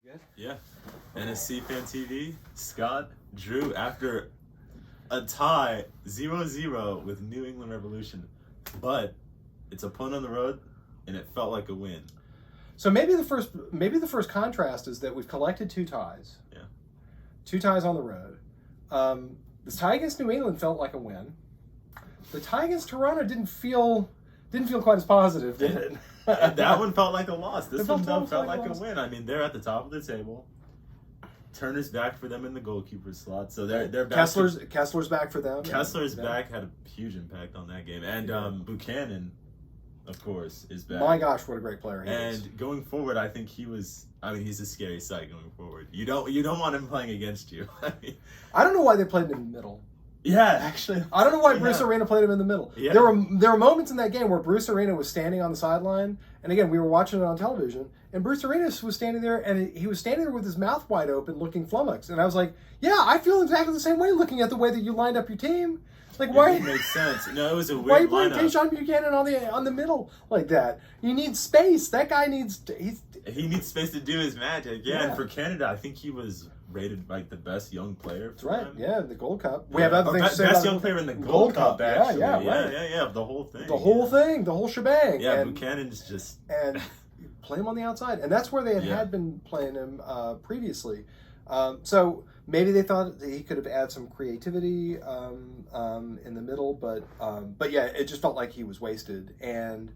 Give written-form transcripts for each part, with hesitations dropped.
Good? Yeah. NSC Fan TV, Scott, Drew, after a tie 0-0 with New England Revolution. But it's a punt on the road, and it felt like a win. So maybe the first contrast is that we've collected two ties. Yeah. Two ties on the road. The tie against New England felt like a win. The tie against Toronto didn't feel quite as positive, did it? And that one felt like a loss. This one felt felt like like a a win. I mean, they're at the top of the table. Turner's back for them in the goalkeeper slot, so they're back. Kessler's back for them. Kessler's back had a huge impact on that game, and Buchanan, of course, is back. My gosh, what a great player he is! And going forward, I think he's a scary sight going forward. You don't want him playing against you. I don't know why they played him in the middle. Yeah, actually, I don't know why Bruce Arena played him in the middle. Yeah. There were moments in that game where Bruce Arena was standing on the sideline, and again, we were watching it on television, and Bruce Arena was standing there, and he was standing there with his mouth wide open, looking flummoxed. And I was like, "Yeah, I feel exactly the same way looking at the way that you lined up your team. Like, why?" It makes sense. No, it was a weird Why are you playing lineup. Tayshaun Buchanan on the middle like that? You need space. That guy needs. He needs space to do his magic. Yeah, Yeah. and for Canada, I think he was rated like the best young player. That's For right. them. Yeah, the Gold Cup. We have other Or things to say best about young player in the Gold Cup. Yeah, Actually, right. yeah, the whole thing. The whole thing, the whole shebang. Yeah, and, Buchanan's just and play him on the outside, and that's where they Yeah. had been playing him previously. So maybe they thought that he could have added some creativity in the middle, but yeah, it just felt like he was wasted, and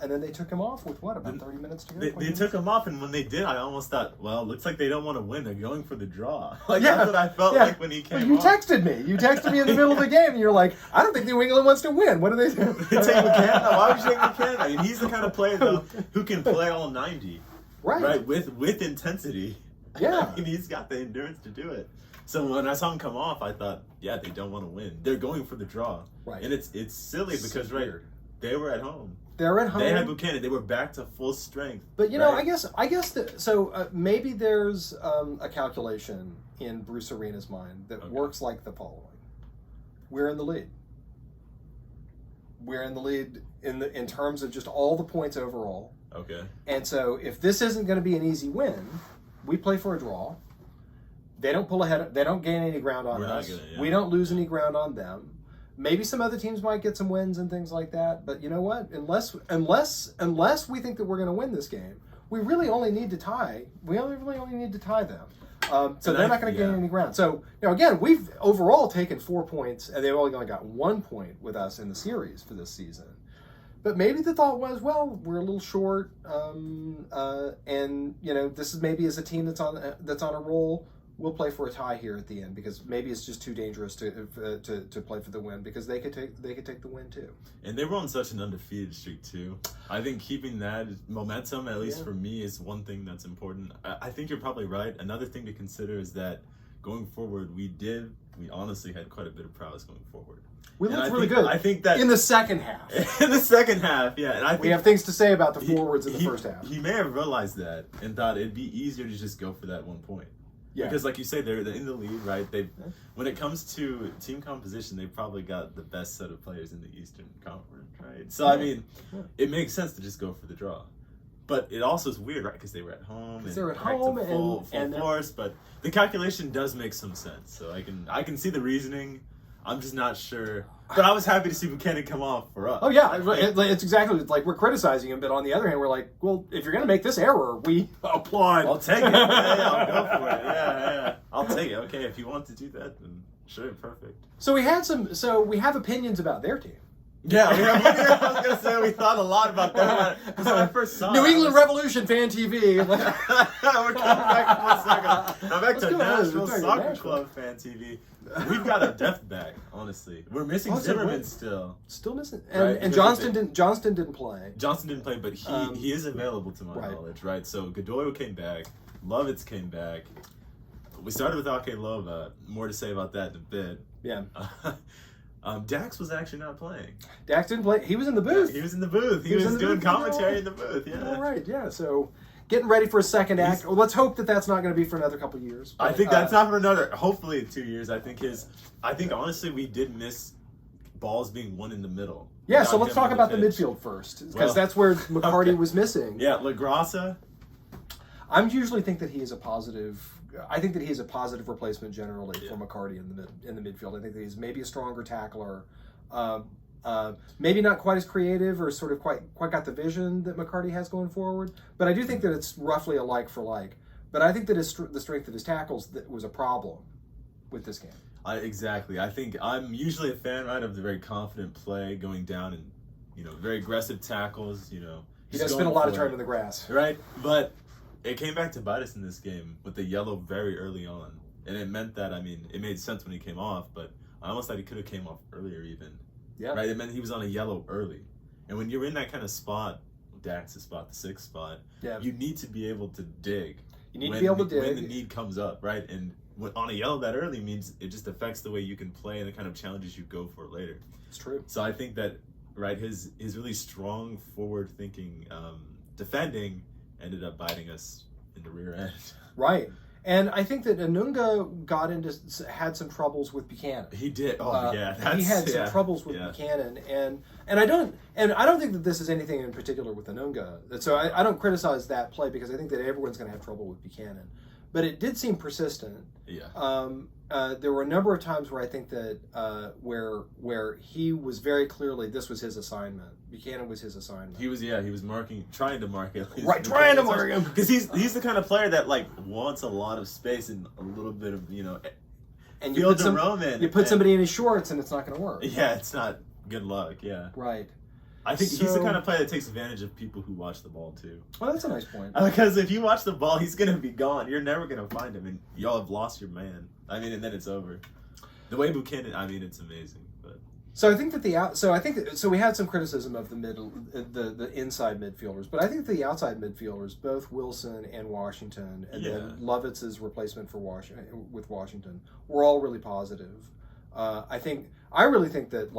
then they took him off with about 30 minutes to go. They took him off, and when they did, I almost thought, well, it looks like they don't want to win. They're going for the draw. Like Yeah. that's what I felt Yeah. like when he came. Well, you off. texted me. You texted me in the middle of the game, and you're like, "I don't think New England wants to win. What do they do?" They take Buchanan. Why would you take Buchanan? I mean, he's the kind of player though who can play all 90, right? With intensity. Yeah. I mean, he's got the endurance to do it. So when I saw him come off, I thought, yeah, they don't want to win. They're going for the draw. Right. And it's silly because they were at home. They're at home. They had Buchanan. They were back to full strength. But I guess that maybe there's a calculation in Bruce Arena's mind that works like the following: we're in the lead. We're in the lead in terms of just all the points overall. Okay. And so if this isn't going to be an easy win, we play for a draw. They don't pull ahead. They don't gain any ground on us. We don't lose any ground on them. Maybe some other teams might get some wins and things like that. But you know what? Unless we think that we're going to win this game, we really only need to tie. We really only need to tie them. So they're not going to gain any ground. So again, we've overall taken 4 points, and they've only got 1 point with us in the series for this season. But maybe the thought was, well, we're a little short, and this is maybe as a team that's on a roll. We'll play for a tie here at the end because maybe it's just too dangerous to play for the win because they could take the win too. And they were on such an undefeated streak too. I think keeping that momentum, at least for me, is one thing that's important. I think you're probably right. Another thing to consider is that going forward, we honestly had quite a bit of prowess going forward. We looked really good. I think that in the second half. In the second half, yeah. And I think we have things to say about the forwards in the first half. He may have realized that and thought it'd be easier to just go for that 1 point. Yeah. Because, like you say, they're in the lead, right? When it comes to team composition, they've probably got the best set of players in the Eastern Conference, right? So, I mean, it makes sense to just go for the draw. But it also is weird, right? Because they were at home. And they're at home full force. But the calculation does make some sense. So I can see the reasoning. I'm just not sure. But I was happy to see Buchanan come off for us. Oh, yeah. It's exactly like we're criticizing him, but on the other hand, we're like, well, if you're going to make this error, we applaud. I'll take it. Yeah, I'll go for it. Yeah. I'll take it. Okay, if you want to do that, then sure, perfect. So we have opinions about their team. Yeah, I was going to say we thought a lot about that. Because when I first saw New England Revolution Fan TV. We're coming back for a second. Now back to Nashville Soccer Club Fan TV. We've got a depth back, honestly. We're missing Zimmerman still. Still missing. And Johnston didn't play. Johnston didn't play, but he is available to my knowledge, right? So Godoy came back. Lovitz came back. We started with Ake Lova. More to say about that in a bit. Yeah. Dax was actually not playing. Dax didn't play. He was in the booth. Yeah, he was in the booth. He was doing commentary in the booth. Yeah. All right. Yeah. So getting ready for a second act. Well, let's hope that that's not going to be for another couple of years. But, I think that's not for another. Hopefully 2 years. I think honestly we did miss balls being won in the middle. Yeah. So let's talk about the midfield first because that's where McCarty was missing. Yeah, LaGrassa. I usually think that he is a positive. I think that he's a positive replacement generally for McCarty in the midfield. I think that he's maybe a stronger tackler, maybe not quite as creative or sort of quite got the vision that McCarty has going forward. But I do think that it's roughly a like for like. But I think that the strength of his tackles was a problem with this game. Exactly. I think I'm usually a fan, right, of the very confident play, going down and, very aggressive tackles, He does spend a lot of time in the grass. Right? But it came back to bite us in this game with the yellow very early on. And it meant that, it made sense when he came off, but I almost thought he could have came off earlier even. Yeah. Right? It meant he was on a yellow early. And when you're in that kind of spot, Dax's spot, the 6th spot, you need to be able to dig. You need to be able to dig. When the need comes up, right? And on a yellow that early means it just affects the way you can play and the kind of challenges you go for later. It's true. So I think that, right, his really strong forward-thinking defending ended up biting us in the rear end. Right. And I think that Anunga had some troubles with Buchanan. He did. He had some troubles with Buchanan, and I don't think that this is anything in particular with Anunga. So I don't criticize that play because I think that everyone's going to have trouble with Buchanan, but it did seem persistent. Yeah. There were a number of times where I think that where he was very clearly this was his assignment. Buchanan was his assignment. He was trying to mark it. Right, trying to mark him because he's the kind of player that wants a lot of space and a little bit of and field to roam in. You put somebody in his shorts and it's not going to work. Yeah, it's not good luck. Yeah. Right. I think he's the kind of player that takes advantage of people who watch the ball too. Well, that's a nice point. Because if you watch the ball, he's going to be gone. You're never going to find him, and y'all have lost your man. And then it's over. The way Buchanan, it's amazing. But so I think that we had some criticism of the inside midfielders, but I think the outside midfielders, both Wilson and Washington, and then Lovitz's replacement with Washington, were all really positive. I really think that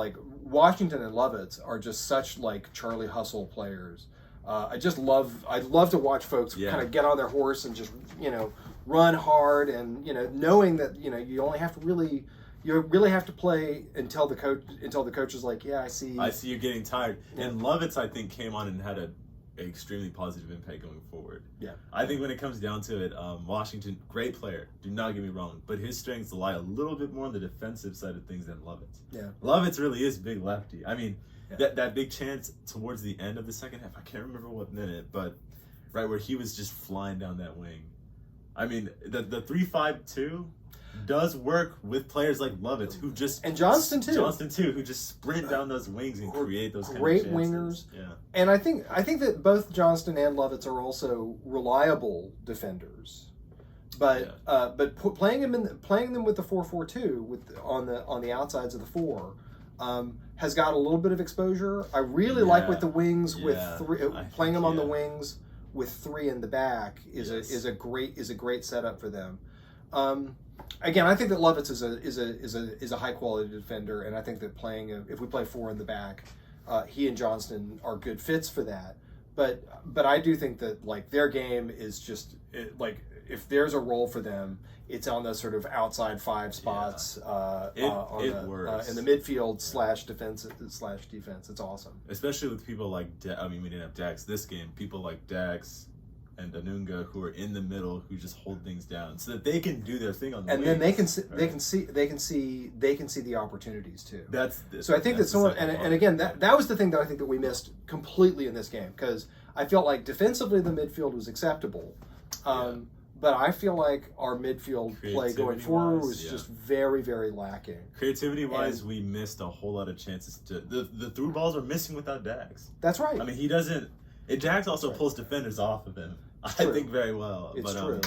Washington and Lovitz are just such Charlie Hustle players. I'd love to watch folks kind of get on their horse and just run hard and knowing that you only have to really have to play until the coach is like, I see you're getting tired. Yeah. And Lovitz, I think, came on and had an extremely positive impact going forward. Yeah, I think when it comes down to it, Washington, great player, do not get me wrong, but his strengths lie a little bit more on the defensive side of things than Lovitz. Yeah, Lovitz really is big lefty. That big chance towards the end of the second half, I can't remember what minute, but right where he was just flying down that wing. The 3-5-2 does work with players like Lovitz who just and Johnston too, who just sprint down those wings and create those great kind of wingers. Yeah, and I think that both Johnston and Lovitz are also reliable defenders, but playing them with the 4-4-2 on the outsides of the four has got a little bit of exposure. I really like with the wings with playing them on the wings with 3 in the back is a great setup for them. Again, I think that Lovitz is a high quality defender, and I think that if we play 4 in the back, he and Johnston are good fits for that. But I do think that their game is just if there's a role for them, it's on the sort of outside 5 spots in the midfield / defense. It's awesome, especially with people like we didn't have Dax this game. People like Dax and Anunga who are in the middle who just hold things down so that they can do their thing on the wings, then they can see the opportunities too. So I think that someone and again that was the thing that I think that we missed completely in this game, because I felt like defensively the midfield was acceptable. But I feel like our midfield play going forward was just very, very lacking. Creativity-wise, we missed a whole lot of chances. The through balls are missing without Dax. That's right. He doesn't. Dax also pulls defenders off of him. I think very well. It's true.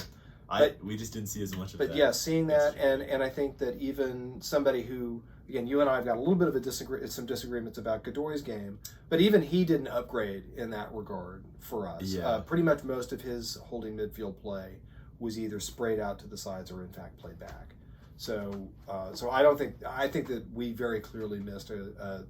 We just didn't see as much of that. But yeah, seeing that, and I think that even somebody who, again, you and I have got a little bit of some disagreements about Godoy's game, but even he didn't upgrade in that regard for us. Yeah. Pretty much most of his holding midfield play was either sprayed out to the sides or in fact played back. So I think that we very clearly missed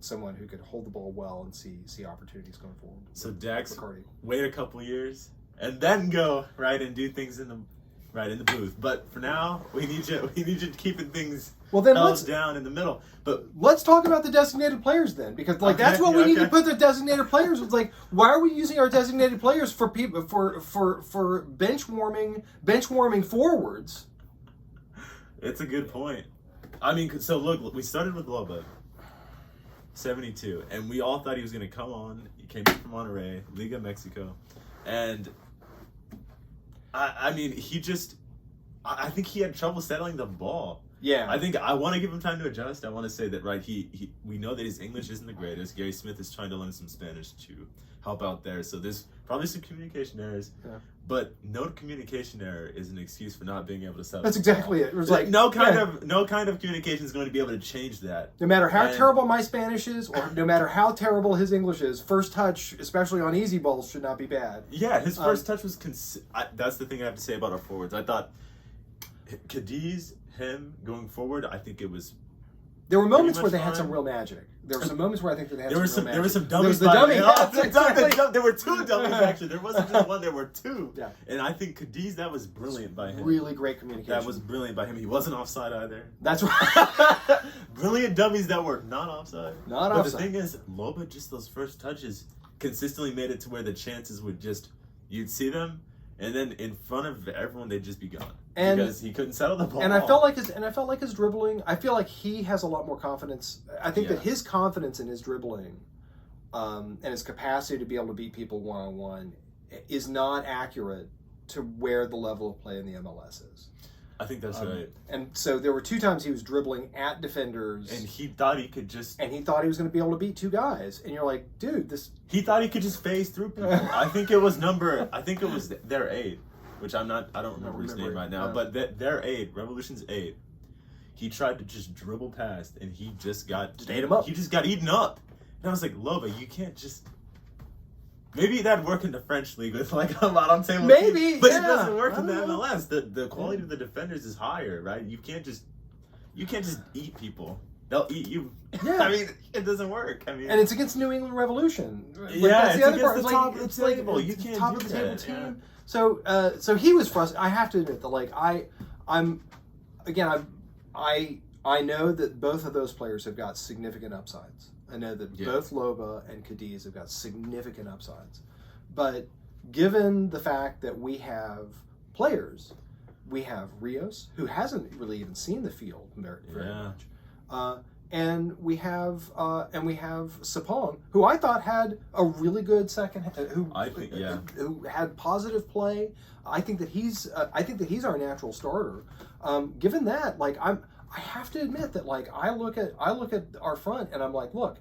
someone who could hold the ball well and see opportunities going forward. So Dax, wait a couple years and then go right and do things in the booth. But for now, we need you keeping things Well, then held down in the middle. But let's talk about the designated players then, because that's what we need to put the designated players. It's like, why are we using our designated players for people for bench warming forwards? It's a good point. I mean, so look, we started with Loba, 72, and we all thought he was going to come on. He came in from Monterrey, Liga Mexico, and I mean, I think he had trouble settling the ball. Yeah. I think I want to give him time to adjust. I want to say that, right, we know that his English isn't the greatest. Gary Smith is trying to learn some Spanish to help out there. So there's probably some communication errors. Yeah. But no communication error is an excuse for not being able to settle. That's exactly it. It was like no kind of communication is going to be able to change that. No matter how terrible my Spanish is, or no matter how terrible his English is, first touch, especially on easy balls, should not be bad. Yeah, his first touch was. That's the thing I have to say about our forwards. I thought Cadiz, him going forward, I think it was. There were moments where they had some real magic. There were some moments where I think that they had some real magic. There were some dummies. There was the dummy. There were two dummies, actually. There wasn't just one, there were two. Yeah. And I think Cadiz, that was brilliant by him. Really great communication. That was brilliant by him. He wasn't offside either. That's right. Brilliant dummies that were not offside. Not but offside. The thing is, Loba, just those first touches consistently made it to where the chances would just, you'd see them, and then in front of everyone, they'd just be gone. Because he couldn't settle the ball. And I felt like his dribbling. I feel like he has a lot more confidence. I think that his confidence in his dribbling, and his capacity to be able to beat people 1-on-1, is not accurate to where the level of play in the MLS is. I think that's right. And so there were 2 times he was dribbling at defenders, and he thought he could just. And he thought he was going to be able to beat 2 guys, and you're like, dude, this. He thought he could just phase through people. I think it was their 8. Which I don't remember his name right now, but their 8, Revolution's 8, he tried to just dribble past, and he just ate him up. He just got eaten up. And I was like, Loba, you can't just. Maybe that'd work in the French league with like a lot on table. Maybe, but it doesn't work in the MLS. The quality of the defenders is higher, right? You can't just eat people. They'll eat you. Yeah. I mean, it doesn't work. I mean, and it's against New England Revolution. That's the other part. The top of the table. You can't top do of the that. table team. Yeah. So he was frustrated. I have to admit that, like, I know that both of those players have got significant upsides. I know that both Loba and Cadiz have got significant upsides. But given the fact that we have players, we have Rios, who hasn't really even seen the field very much. And we have Sapong, who I thought had a really good second. Who had positive play. I think that he's our natural starter. Given that, like, I have to admit that, like, I look at our front and I'm like, look,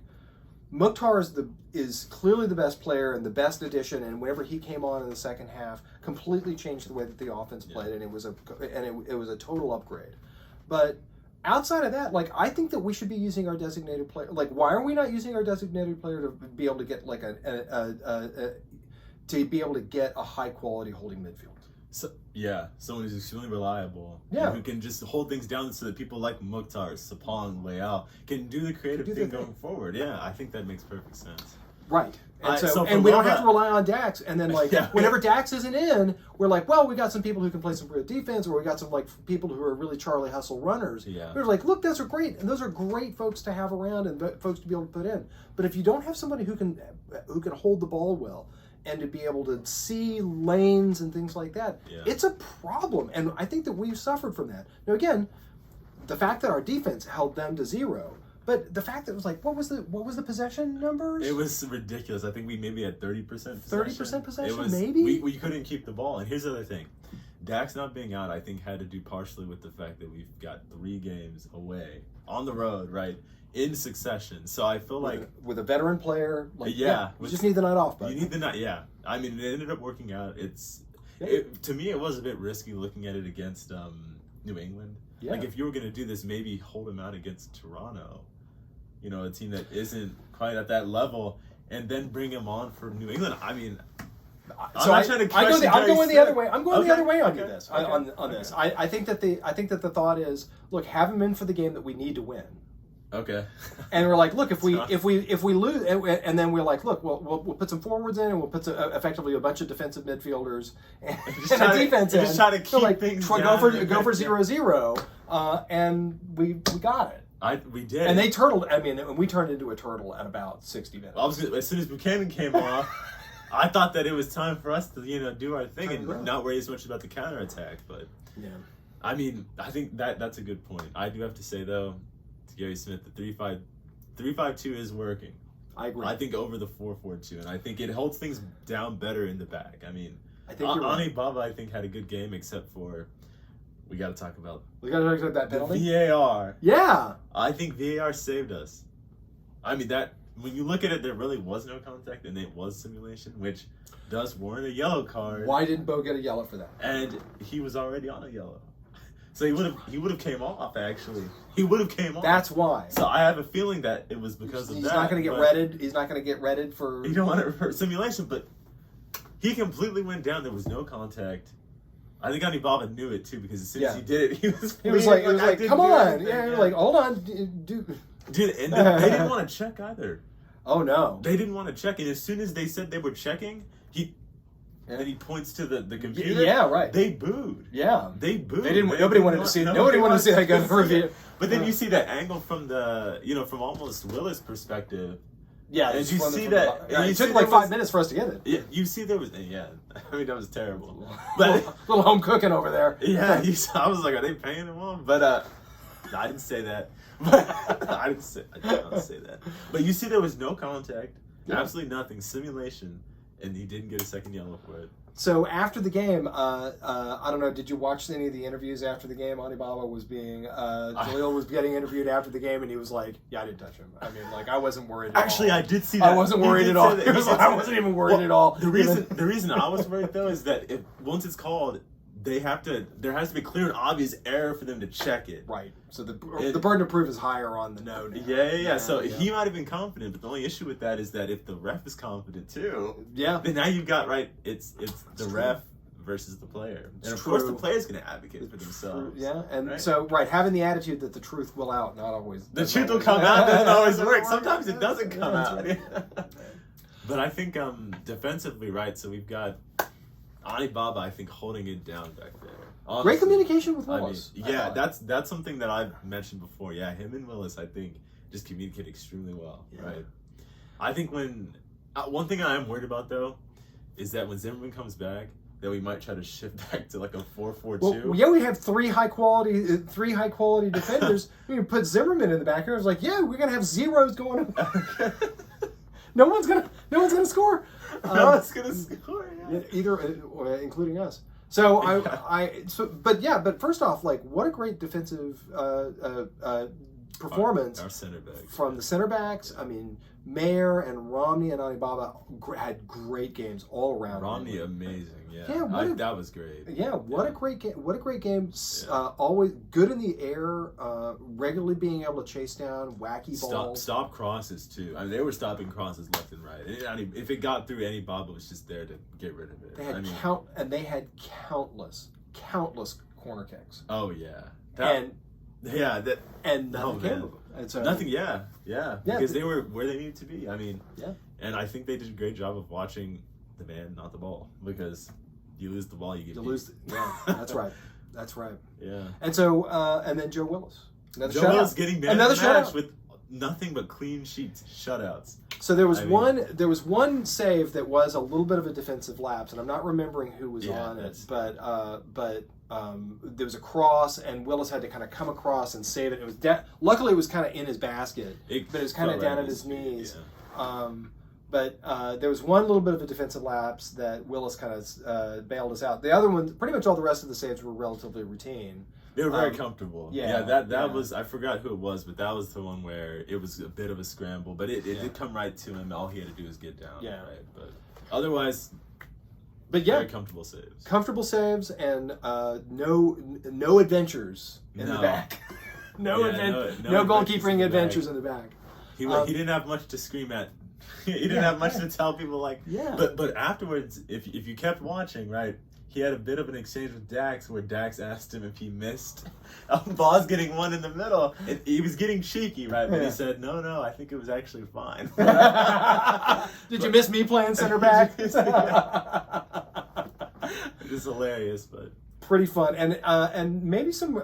Mukhtar is clearly the best player and the best addition, and whenever he came on in the second half, completely changed the way that the offense played, and it was a total upgrade. But outside of that, like, I think that we should be using our designated player. Like, why are we not using our designated player to be able to get like a high quality holding midfield? So, someone who's extremely reliable, who can just hold things down so that people like Mukhtar, Sapong, Leal can do the creative thing going forward. Yeah, I think that makes perfect sense. Right. And we don't have to rely on Dax. And then, like, whenever Dax isn't in, we're like, well, we got some people who can play some real defense, or we got some, like, people who are really Charlie Hustle runners. Yeah. We're like, look, those are great. And those are great folks to have around and folks to be able to put in. But if you don't have somebody who can hold the ball well, and to be able to see lanes and things like that, it's a problem. And I think that we've suffered from that. Now, again, the fact that our defense held them to 0, but the fact that it was like, what was the possession numbers? It was ridiculous. I think we maybe had 30% possession. 30% possession, maybe? We couldn't keep the ball. And here's the other thing. Dax not being out, I think, had to do partially with the fact that we've got 3 games away on the road, right? In succession. So I feel like with a veteran player, like, you just need the night off. You need the night, I mean, it ended up working out. To me, it was a bit risky looking at it against New England. Yeah. Like, if you were going to do this, maybe hold him out against Toronto, a team that isn't quite at that level, and then bring him on for New England. I mean, I'm going the other way. I'm going the other way on this. On this, I think that the thought is, look, have him in for the game that we need to win. Okay. And we're like, look, if we lose, and then we're like, look, we'll put some forwards in, and we'll put effectively a bunch of defensive midfielders and a defense in. Just try to keep things down. Go for 0-0, and we got it. We did. And they turtled. I mean, and we turned into a turtle at about 60 minutes. As soon as Buchanan came off, I thought that it was time for us to do our thing and not worry as much about the counterattack. But yeah, I mean, I think that's a good point. I do have to say though, to Gary Smith, the 3-5-2 is working. I agree. I think over the 4-4-2, and I think it holds things down better in the back. I mean, I think Ani Baba, I think, had a good game, except for we got to talk about that penalty. VAR. Yeah, I think VAR saved us. I mean, that when you look at it, there really was no contact, and it was simulation, which does warrant a yellow card. Why didn't Bo get a yellow for that? And he was already on a yellow. So he would have came off, actually. He would have came off. That's why. So I have a feeling that it was because of that. He's not going to get redded. He's not going to get redded for... You don't want it for simulation, but he completely went down. There was no contact. I think Anibaba knew it, too, because as soon as he did it, he was like, come on. Yeah, like, hold on, dude. Dude, and they didn't want to check either. Oh, no. They didn't want to check. And as soon as they said they were checking, then he points to the computer. Yeah, right. They booed. Yeah, they booed. Nobody wanted to see. Nobody wanted to see that go to review. But then you see that angle from from almost Willis' perspective. Yeah, and you see that. It took like 5 minutes for us to get it. Yeah, you see there was. Yeah, I mean that was terrible. But little home cooking over there. Yeah, I was like, are they paying him off? But I didn't say that. I did not say that. But you see, there was no contact. Yeah. Absolutely nothing. Simulation. And he didn't get a second yellow for it. So after the game, I don't know, did you watch any of the interviews after the game? Anibaba was being, Jalil was getting interviewed after the game, and he was like, yeah, I didn't touch him. I mean, like, I wasn't worried at all. Actually, I did see that. I wasn't worried at all. I wasn't even worried at all. The reason I was worried, though, is that once it's called, there has to be clear and obvious error for them to check it. Right. So the burden of proof is higher on the no now. Yeah. So he might have been confident, but the only issue with that is that if the ref is confident too, then now you've got it's the ref versus the player. And of course the player's going to advocate for themselves. Yeah. And so having the attitude that the truth will out, not always. The truth will come out doesn't always work. Sometimes it doesn't come out. Right. But I think defensively, right, so we've got Anibaba, I think, holding it down back there. Honestly, great communication with Willis. I mean, that's something that I've mentioned before. Yeah, him and Willis, I think, just communicate extremely well, right? I think one thing I am worried about, though, is that when Zimmerman comes back, that we might try to shift back to like a 4-4-2. Well, yeah, we have three high quality defenders. We can put Zimmerman in the back here. I was like, yeah, we're gonna have zeros going on. No one's gonna score. No one's gonna score. Yeah. Either, including us. So but first off, like, what a great defensive performance our center back from the center backs. I mean, Mayer and Romney and Anibaba had great games all around. Romney, amazing. Yeah, that was great. Yeah, what a great game! What a great game! Always good in the air, regularly being able to chase down wacky balls. Stop crosses too. I mean, they were stopping crosses left and right. If it got through, any Baba was just there to get rid of it. They had countless corner kicks. Oh yeah, nothing came of them. And so, nothing. Yeah, because they were where they needed to be. I mean, and I think they did a great job of watching the man, not the ball, because you lose the ball, you lose. Yeah, that's right. That's right. Yeah. And so, and then Joe Willis. Joe Willis getting man of the match with nothing but clean sheets, shutouts. So there was one save that was a little bit of a defensive lapse, and I'm not remembering who was on it, but there was a cross, and Willis had to kind of come across and save it. It was luckily it was kind of in his basket, but it was kind of down at his knees. Yeah. But there was one little bit of a defensive lapse that Willis kind of bailed us out. The other ones, pretty much all the rest of the saves were relatively routine. They were very comfortable. That was, I forgot who it was, but that was the one where it was a bit of a scramble, but it did come right to him. All he had to do was get down. Yeah. Right? But otherwise, very comfortable saves. Comfortable saves and no adventures in the back. No goalkeeping adventures in the back. He didn't have much to scream at. He didn't have much to tell people, but afterwards, if you kept watching, right, he had a bit of an exchange with Dax where Dax asked him if he missed Ball's getting one in the middle. And he was getting cheeky, right? But he said, no, I think it was actually fine. Did you miss me playing center back? It's hilarious, but pretty fun, and maybe some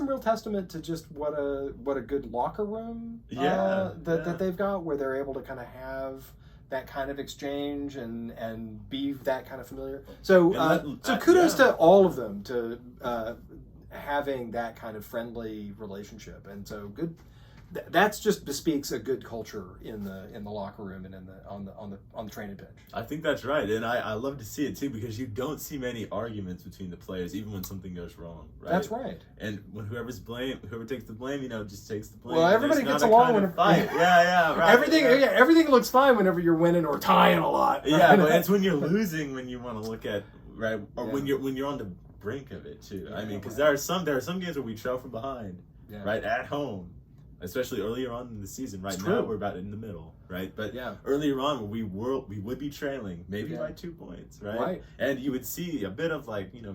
real testament to just what a good locker room that they've got, where they're able to kind of have that kind of exchange and be that kind of familiar. So kudos to all of them to having that kind of friendly relationship, and so good. That's just bespeaks a good culture in the locker room and on the training pitch. I think that's right, and I love to see it too, because you don't see many arguments between the players, even when something goes wrong. Right? That's right. And when whoever takes the blame, just takes the blame. Well, everybody gets along when fight. Right. Everything looks fine whenever you're winning or tying a lot. Right? Yeah, but it's when you're losing when you want to look at or when you're on the brink of it too. Yeah, I mean, because there are some games where we trail from behind, right at home. Especially earlier on in the season. Right now, we're about in the middle, right? But earlier on, we would be trailing, maybe by 2 points, right? And you would see a bit of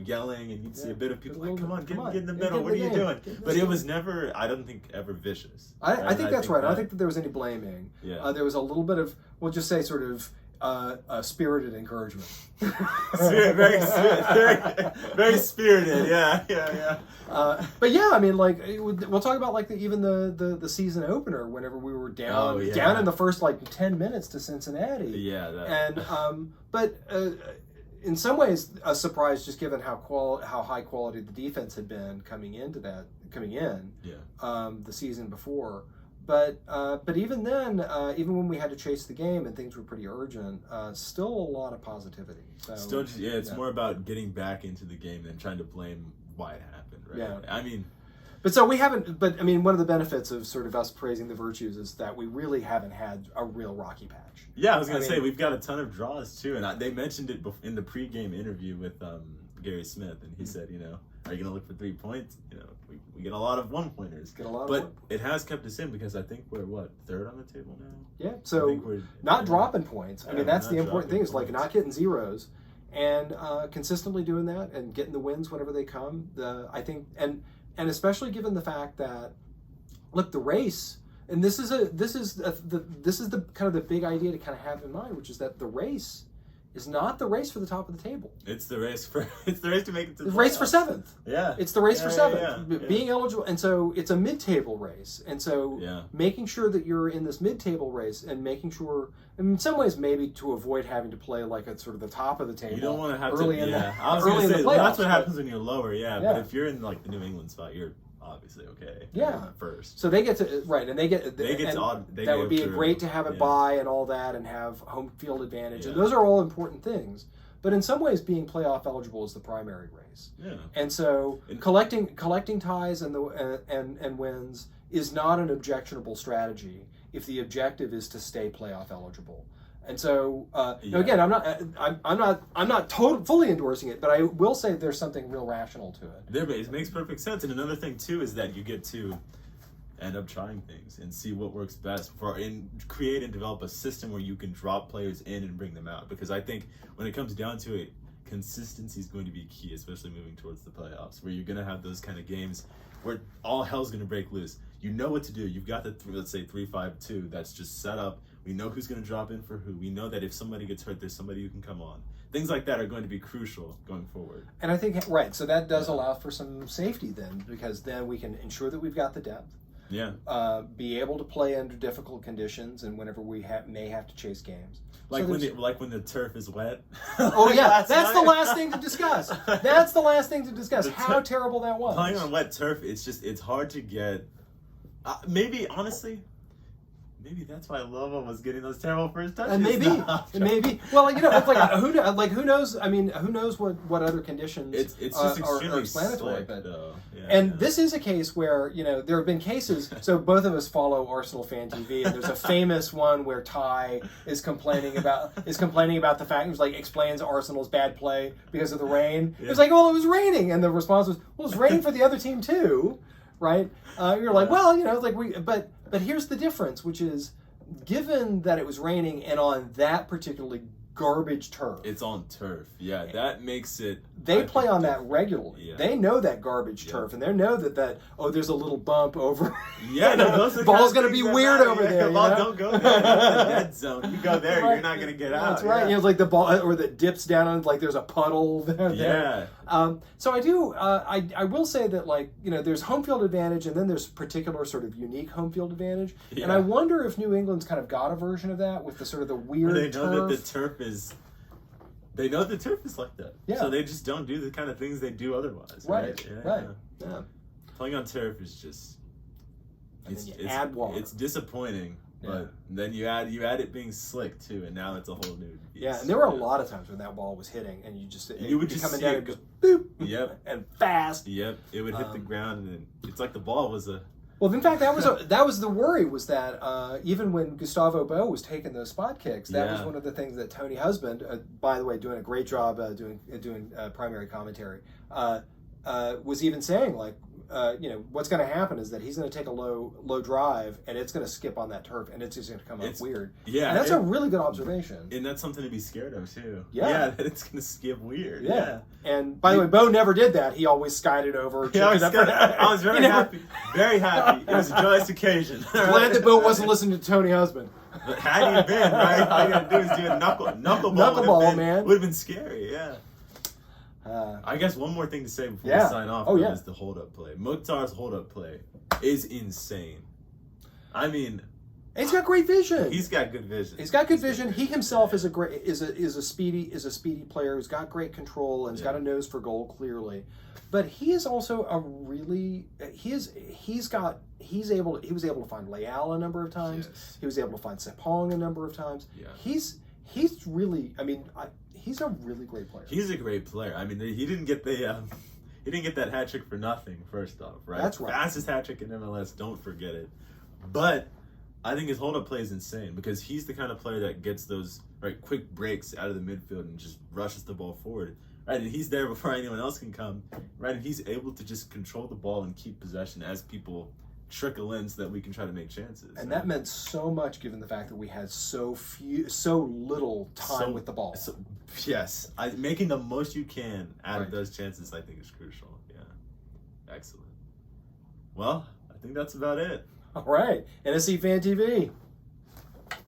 yelling, and you'd see a bit of people come on, get in the middle. What are you doing? But it was never, I don't think, ever vicious. I think that's right. I don't think that there was any blaming. Yeah. There was a little bit of, we'll just say, sort of spirited encouragement. Very spirited. Yeah. But yeah, I mean, we'll talk about even the season opener whenever we were down in the first 10 minutes to Cincinnati. Yeah. But in some ways a surprise, just given how high quality the defense had been coming in the season before. But even then, even when we had to chase the game and things were pretty urgent, still a lot of positivity. So, it's more about getting back into the game than trying to blame why it happened, right? Yeah. I mean, one of the benefits of sort of us praising the virtues is that we really haven't had a real rocky patch. Yeah, I was going to say, we've got a ton of draws too, and they mentioned it in the pregame interview with Gary Smith, and he said, are you going to look for 3 points? We get a lot of 1-pointers. But it has kept us in, because I think we're, third on the table now? Yeah, so we're not dropping points. I mean, that's the important thing, is not getting zeros, and consistently doing that and getting the wins whenever they come. I think, and especially given the fact that, look, the race, and this is the kind of the big idea to kind of have in mind, which is that the race is not the race for the top of the table. It's the race to make it to the race for 7th. Yeah. It's the race for 7th. Being eligible, and so it's a mid-table race. And so making sure that you're in this mid-table race, and making sure, in some ways maybe to avoid having to play at sort of the top of the table. You don't want to have early to, in I was going to say, that's what happens when you're lower, but if you're in the New England spot, you're obviously okay. First. So they get to and they get that would be great to have it bye and all that, and have home field advantage, and those are all important things. But in some ways, being playoff eligible is the primary race. Yeah. And so collecting ties and wins is not an objectionable strategy if the objective is to stay playoff eligible. And so, again, I'm not fully endorsing it, but I will say there's something real rational to it. It makes perfect sense. And another thing too is that you get to end up trying things and see what works best and create and develop a system where you can drop players in and bring them out. Because I think when it comes down to it, consistency is going to be key, especially moving towards the playoffs, where you're going to have those kind of games where all hell's going to break loose. You know what to do. You've got the let's say 3-5-2 that's just set up. We know who's going to drop in for who. We know that if somebody gets hurt, there's somebody who can come on. Things like that are going to be crucial going forward. And I think, so that does allow for some safety then, because then we can ensure that we've got the depth. Yeah. Be able to play under difficult conditions, and whenever we may have to chase games. Like when the turf is wet. Oh yeah, that's the last thing to discuss. That's the last thing to discuss. How terrible that was. Playing on wet turf, it's hard to get. Maybe that's why Lovo was getting those terrible first touches. Maybe. Well, it's who knows? I mean, who knows what other conditions it's just are explanatory. But this is a case where there have been cases. So both of us follow Arsenal Fan TV, and there's a famous one where Ty is complaining about the fact he was explains Arsenal's bad play because of the rain. Yeah. It was it was raining, and the response was, well, it's raining for the other team too, right? You're but here's the difference, which is, given that it was raining and on that particularly garbage turf. It's on turf. Yeah, that makes it... They play on that regularly. Yeah. They know that garbage turf, and they know that there's a little bump over. Yeah, no, those are ball's going to be weird over there. The ball don't go there. That's the dead zone. You go there, you're not going to get out. That's right. It's like the ball, or that dips down on, like there's a puddle there. Yeah. So I do. I will say that, like, there's home field advantage, and then there's particular sort of unique home field advantage. Yeah. And I wonder if New England's kind of got a version of that with the sort of the weird. They know turf. that the turf is. They know the turf is like that. Yeah. So they just don't do the kind of things they do otherwise. Right. Yeah. Playing on turf is just. Add water. It's disappointing. Yeah. But then you add it being slick too, and now it's a whole new beast. Yeah, and there were a lot of times when that ball was hitting, and you would just coming down and goes boop. Yep. And fast. Yep. It would hit the ground, and it's like the ball was a. Well, in fact, that was the worry, was that even when Gustavo Bo was taking those spot kicks, that was one of the things that Tony Husband, by the way, doing a great job doing primary commentary, was even saying, like, what's going to happen is that he's going to take a low drive, and it's going to skip on that turf, and it's just going to come up weird. Yeah, and that's a really good observation. And that's something to be scared of too. Yeah, that it's going to skip weird. Yeah. And by the way, Bo never did that. He always skied it over. I was very happy. Very happy. It was a joyous occasion. Glad that Bo wasn't listening to Tony Husband. But had he been, right, all you got to do is do a knuckleball, man. Would have been scary, yeah. I guess one more thing to say before we sign off is the hold-up play. Mukhtar's hold-up play is insane. I mean, he's got great vision. He's got good vision. He's got good vision. He himself is a speedy player who's got great control and has got a nose for goal clearly. But he is also a really he was able to find Leal a number of times. Yes. He was able to find Sepong a number of times. Yeah. He's really, he's a really great player. He's a great player. I mean, he didn't get that hat trick for nothing. First off, right? That's right. Fastest hat trick in MLS. Don't forget it. But I think his hold-up play is insane because he's the kind of player that gets those quick breaks out of the midfield and just rushes the ball forward. Right, and he's there before anyone else can come. Right, and he's able to just control the ball and keep possession as people trickle in so that we can try to make chances. And that meant so much given the fact that we had so little time with the ball. Yes, making the most you can out of those chances, I think, is crucial. Yeah, excellent. Well, I think that's about it. All right, NSC Fan TV.